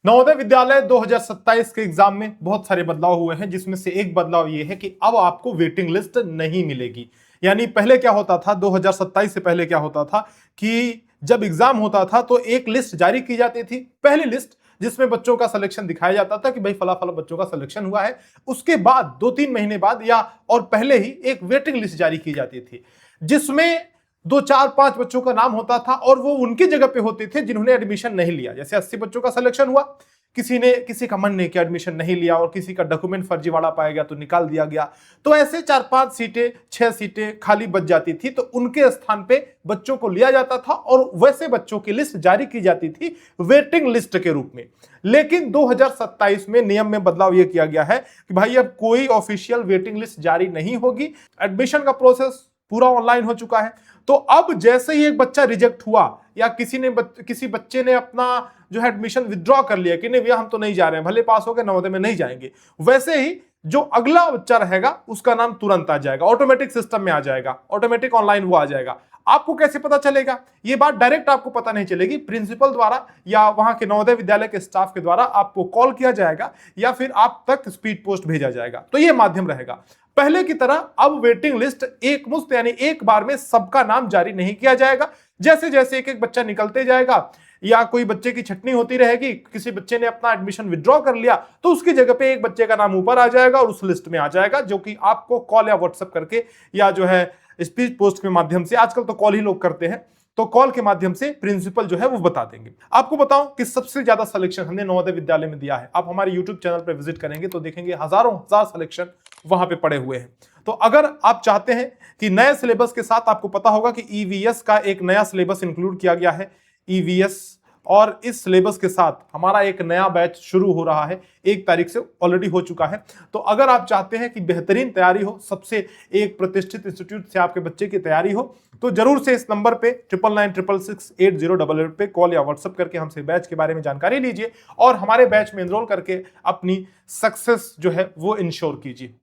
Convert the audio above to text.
नवोदय विद्यालय 2027 के एग्जाम में बहुत सारे बदलाव हुए हैं, जिसमें से एक बदलाव यह है कि अब आपको वेटिंग लिस्ट नहीं मिलेगी। यानी पहले क्या होता था, 2027 से पहले क्या होता था कि जब एग्जाम होता था तो एक लिस्ट जारी की जाती थी, पहली लिस्ट जिसमें बच्चों का सिलेक्शन दिखाया जाता था कि भाई फला फला बच्चों का सिलेक्शन हुआ है। उसके बाद 2-3 महीने बाद या और पहले ही एक वेटिंग लिस्ट जारी की जाती थी, जिसमें 2-4-5 बच्चों का नाम होता था और वो उनकी जगह पे होते थे जिन्होंने एडमिशन नहीं लिया। जैसे 80 बच्चों का सिलेक्शन हुआ, किसी का मन नहीं किया, एडमिशन नहीं लिया और किसी का डॉक्यूमेंट फर्जीवाड़ा पाया गया तो निकाल दिया गया, तो ऐसे 4-5 सीटें 6 सीटें खाली बच जाती थी, तो उनके स्थान पे बच्चों को लिया जाता था और वैसे बच्चों की लिस्ट जारी की जाती थी वेटिंग लिस्ट के रूप में। लेकिन 2027 में नियम में बदलाव यह किया गया है कि भाई अब कोई ऑफिशियल वेटिंग लिस्ट जारी नहीं होगी। एडमिशन का प्रोसेस पूरा ऑनलाइन हो चुका है। तो अब जैसे ही एक बच्चा रिजेक्ट हुआ या किसी बच्चे ने अपना जो है एडमिशन विथड्रॉ कर लिया कि नहीं भैया हम तो नहीं जा रहे हैं, भले पास हो गए नवोदय में नहीं जाएंगे, वैसे ही जो अगला बच्चा रहेगा उसका नाम तुरंत आ जाएगा, ऑटोमेटिक सिस्टम में आ जाएगा, ऑटोमेटिक ऑनलाइन वो आ जाएगा। आपको कैसे पता चलेगा? ये बात डायरेक्ट आपको पता नहीं चलेगी, प्रिंसिपल द्वारा या वहां के नवोदय विद्यालय के स्टाफ के द्वारा आपको कॉल किया जाएगा या फिर आप तक स्पीड पोस्ट भेजा जाएगा। तो ये माध्यम रहेगा। पहले की तरह अब वेटिंग लिस्ट एक मुश्त यानी एक बार में सबका नाम जारी नहीं किया जाएगा। जैसे जैसे एक एक बच्चा निकलते जाएगा या कोई बच्चे की छटनी होती रहेगी, किसी बच्चे ने अपना एडमिशन विथड्रॉ कर लिया तो उसकी जगह पे एक बच्चे का नाम ऊपर आ जाएगा और उस लिस्ट में आ जाएगा, जो कि आपको कॉल या व्हाट्सएप करके या जो है स्पीड पोस्ट के माध्यम से, आजकल तो कॉल ही लोग करते हैं, तो कॉल के माध्यम से प्रिंसिपल जो है वो बता देंगे। आपको बताऊं कि सबसे ज्यादा सिलेक्शन हमने नवोदय विद्यालय में दिया है। आप हमारे यूट्यूब चैनल पर विजिट करेंगे तो देखेंगे हजारों हजार सिलेक्शन वहां पे पड़े हुए हैं। तो अगर आप चाहते हैं कि नए सिलेबस के साथ, आपको पता होगा कि ईवीएस का एक नया सिलेबस इंक्लूड किया गया है, ईवीएस, और इस सिलेबस के साथ हमारा एक नया बैच शुरू हो रहा है, 1 तारीख से ऑलरेडी हो चुका है। तो अगर आप चाहते हैं कि बेहतरीन तैयारी हो, सबसे एक प्रतिष्ठित इंस्टीट्यूट से आपके बच्चे की तैयारी हो, तो जरूर से इस नंबर पे 9996668088 पे कॉल या व्हाट्सएप करके हमसे बैच के बारे में जानकारी लीजिए और हमारे बैच में एनरोल करके अपनी सक्सेस जो है वो इंश्योर कीजिए।